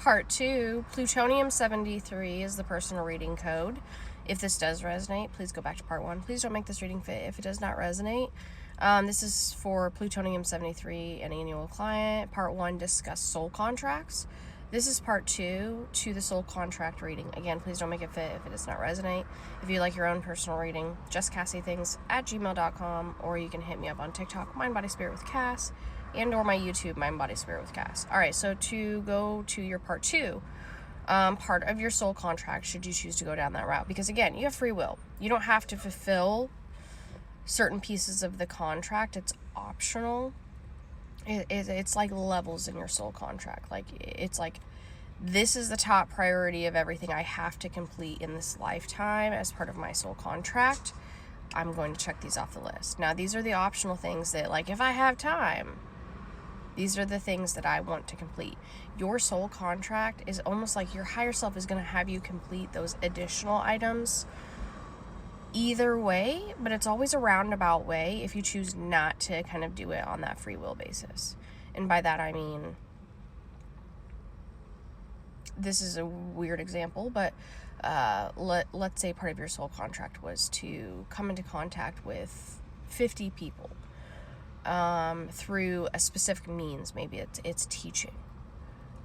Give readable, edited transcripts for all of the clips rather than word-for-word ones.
Part 2, Plutonium73 is the personal reading code. If this does resonate, please go back to Part 1. Please don't make this reading fit if it does not resonate. This is for Plutonium73, an annual client. Part 1, discuss soul contracts. This is Part 2 to the soul contract reading. Again, please don't make it fit if it does not resonate. If you like your own personal reading, justcassieThings@gmail.com, or you can hit me up on TikTok, Mind, Body, Spirit with Cass, and or my YouTube, Mind, Body, Spirit with Cass. Alright, so to go to your Part 2, part of your soul contract, should you choose to go down that route, because again, you have free will. You don't have to fulfill certain pieces of the contract. It's optional. It's like levels in your soul contract. Like, it's like, this is the top priority of everything I have to complete in this lifetime as part of my soul contract. I'm going to check these off the list. Now, these are the optional things that, like, if I have time, these are the things that I want to complete. Your soul contract is almost like your higher self is going to have you complete those additional items either way, but it's always a roundabout way if you choose not to kind of do it on that free will basis. And by that I mean, this is a weird example, but let's say part of your soul contract was to come into contact with 50 people through a specific means. Maybe it's teaching,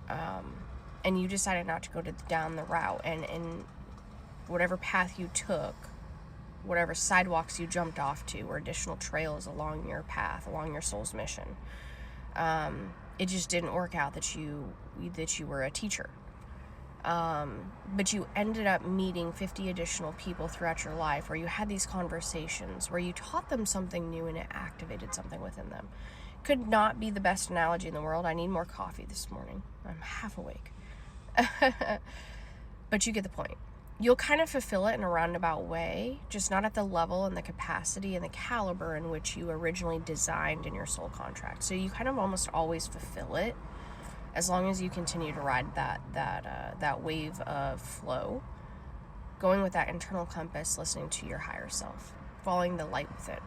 and you decided not to go down the route, and whatever path you took, whatever sidewalks you jumped off to, or additional trails along your path, along your soul's mission, it just didn't work out that you were a teacher. But you ended up meeting 50 additional people throughout your life, where you had these conversations, where you taught them something new and it activated something within them. Could not be the best analogy in the world. I need more coffee this morning. I'm half awake. But you get the point. You'll kind of fulfill it in a roundabout way, just not at the level and the capacity and the caliber in which you originally designed in your soul contract. So you kind of almost always fulfill it, as long as you continue to ride that wave of flow, going with that internal compass, listening to your higher self, following the light within.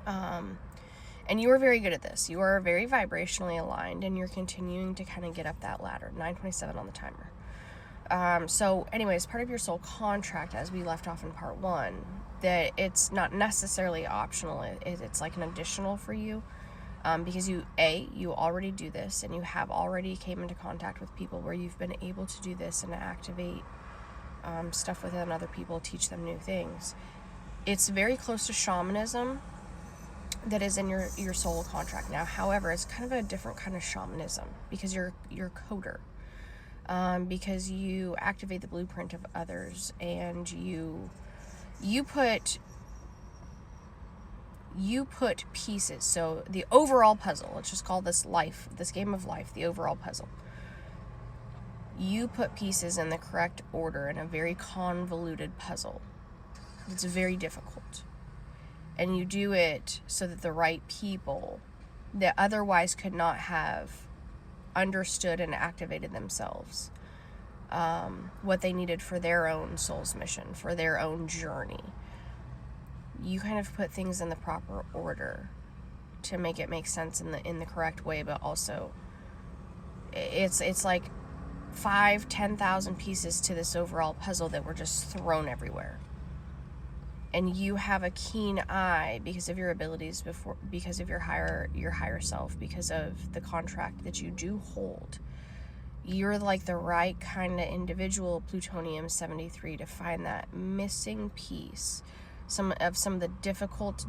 And you are very good at this. You are very vibrationally aligned, and you're continuing to kind of get up that ladder. 9:27 on the timer. So anyways, part of your soul contract, as we left off in Part 1, that it's not necessarily optional. It's like an additional for you. Because you already do this, and you have already came into contact with people where you've been able to do this and activate stuff within other people, teach them new things. It's very close to shamanism that is in your soul contract now. However, it's kind of a different kind of shamanism, because you're a coder. Because you activate the blueprint of others, and you put pieces. So the overall puzzle, let's just call this game of life, the overall puzzle. You put pieces in the correct order in a very convoluted puzzle. It's very difficult. And you do it so that the right people that otherwise could not have understood and activated themselves, what they needed for their own soul's mission, for their own journey. You kind of put things in the proper order to make it make sense in the correct way, but also it's like 5,000-10,000 pieces to this overall puzzle that were just thrown everywhere. And you have a keen eye because of your abilities, because of your higher self, because of the contract that you do hold. You're like the right kind of individual, Plutonium73, to find that missing piece. Some of the difficult,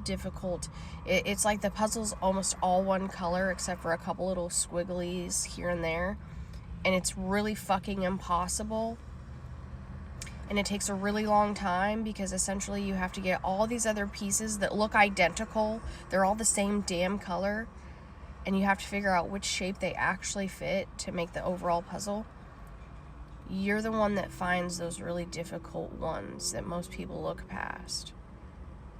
it's like the puzzle's almost all one color except for a couple little squigglies here and there, and it's really fucking impossible, and it takes a really long time, because essentially you have to get all these other pieces that look identical, they're all the same damn color, and you have to figure out which shape they actually fit to make the overall puzzle. You're the one that finds those really difficult ones that most people look past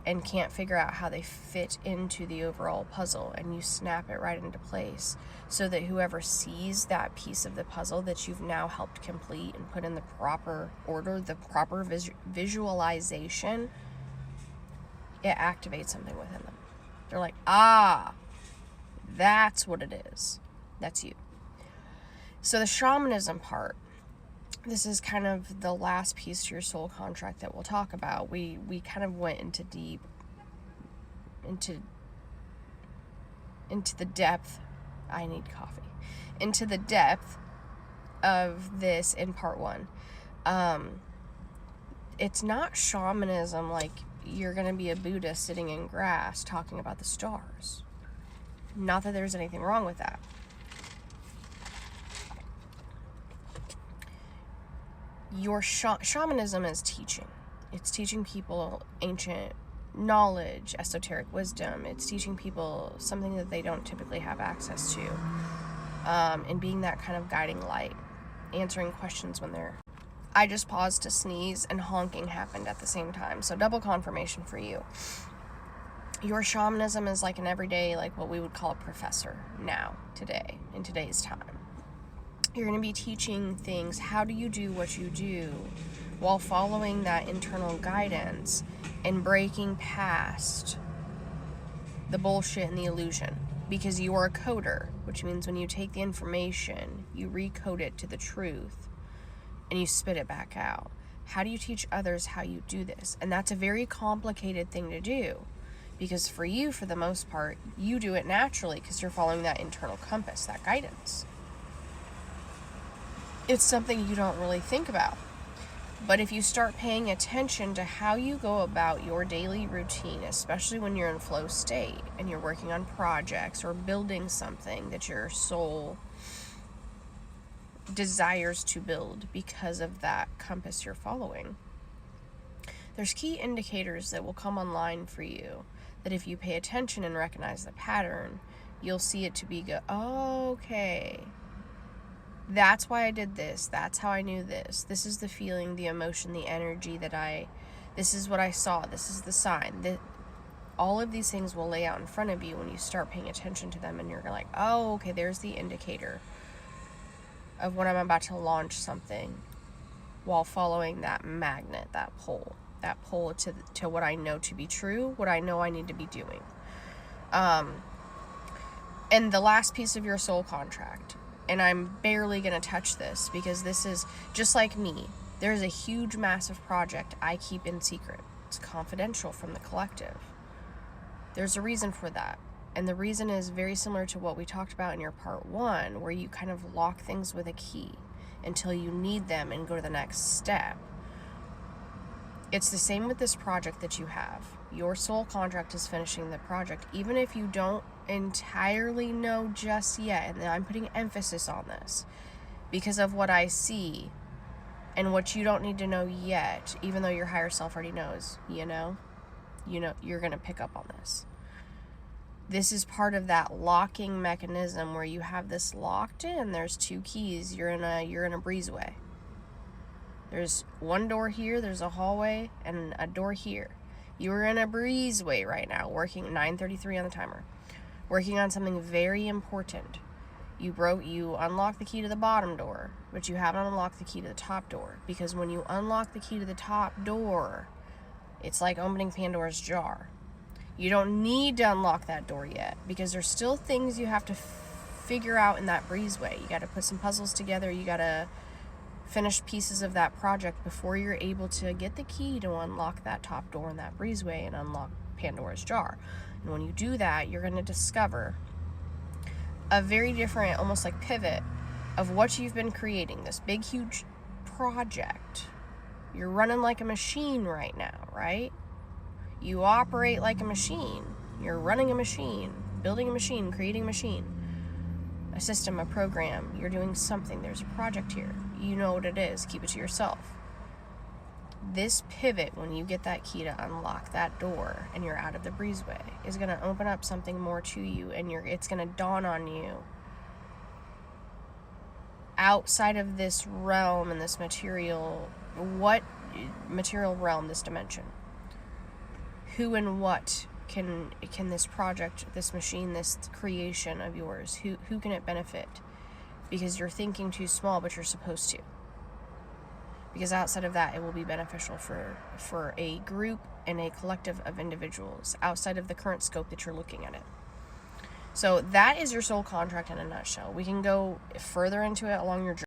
and can't figure out how they fit into the overall puzzle, and you snap it right into place so that whoever sees that piece of the puzzle that you've now helped complete and put in the proper order, the proper visualization, it activates something within them. They're like, that's what it is. That's you. So the shamanism part, this is kind of the last piece to your soul contract that we'll talk about. We kind of went into the depth. I need coffee. Into the depth of this in part 1. It's not shamanism like you're going to be a Buddha sitting in grass talking about the stars. Not that there's anything wrong with that. Your shamanism is teaching. It's teaching people ancient knowledge, esoteric wisdom. It's teaching people something that they don't typically have access to. And being that kind of guiding light. Answering questions when they're... I just paused to sneeze and honking happened at the same time. So double confirmation for you. Your shamanism is like an everyday, like what we would call a professor now, today, in today's time. You're going to be teaching things. How do you do what you do while following that internal guidance and breaking past the bullshit and the illusion? Because you are a coder, which means when you take the information, you recode it to the truth and you spit it back out. How do you teach others how you do this? And that's a very complicated thing to do, because for you, for the most part, you do it naturally because you're following that internal compass, that guidance. It's something you don't really think about. But if you start paying attention to how you go about your daily routine, especially when you're in flow state and you're working on projects or building something that your soul desires to build because of that compass you're following, there's key indicators that will come online for you that if you pay attention and recognize the pattern, you'll see it to be oh, okay. That's why I did this. That's how I knew this. This is the feeling, the emotion, the energy this is what I saw. This is the sign. All of these things will lay out in front of you when you start paying attention to them, and you're like, oh, okay, there's the indicator of when I'm about to launch something, while following that magnet, that pull to what I know to be true, what I know I need to be doing. And the last piece of your soul contract, and I'm barely going to touch this because this is just like me. There's a huge, massive project I keep in secret. It's confidential from the collective. There's a reason for that. And the reason is very similar to what we talked about in your part 1, where you kind of lock things with a key until you need them and go to the next step. It's the same with this project that you have. Your soul contract is finishing the project, even if you don't entirely know just yet. And I'm putting emphasis on this because of what I see and what you don't need to know yet, even though your higher self already knows. You're going to pick up on this. This is part of that locking mechanism where you have this locked in. There's 2 keys. You're in a breezeway. There's one door here, there's a hallway, and a door here. You're in a breezeway right now, working 9:33 on the timer, working on something very important. You unlock the key to the bottom door, but you haven't unlocked the key to the top door, because when you unlock the key to the top door, it's like opening Pandora's jar. You don't need to unlock that door yet, because there's still things you have to figure out in that breezeway. You got to put some puzzles together. You got to finish pieces of that project before you're able to get the key to unlock that top door in that breezeway and unlock Pandora's jar. And when you do that, you're going to discover a very different, almost like pivot of what you've been creating, this big, huge project. You're running like a machine right now, right? You operate like a machine. You're running a machine, building a machine, creating a machine, a system, a program. You're doing something. There's a project here. You know what it is. Keep it to yourself. This pivot, when you get that key to unlock that door and you're out of the breezeway, is going to open up something more to you, and it's going to dawn on you outside of this realm and this material, what material realm, this dimension. Who and what can this project, this machine, this creation of yours, who can it benefit? Because you're thinking too small, but you're supposed to. Because outside of that, it will be beneficial for a group and a collective of individuals outside of the current scope that you're looking at it. So that is your soul contract in a nutshell. We can go further into it along your journey.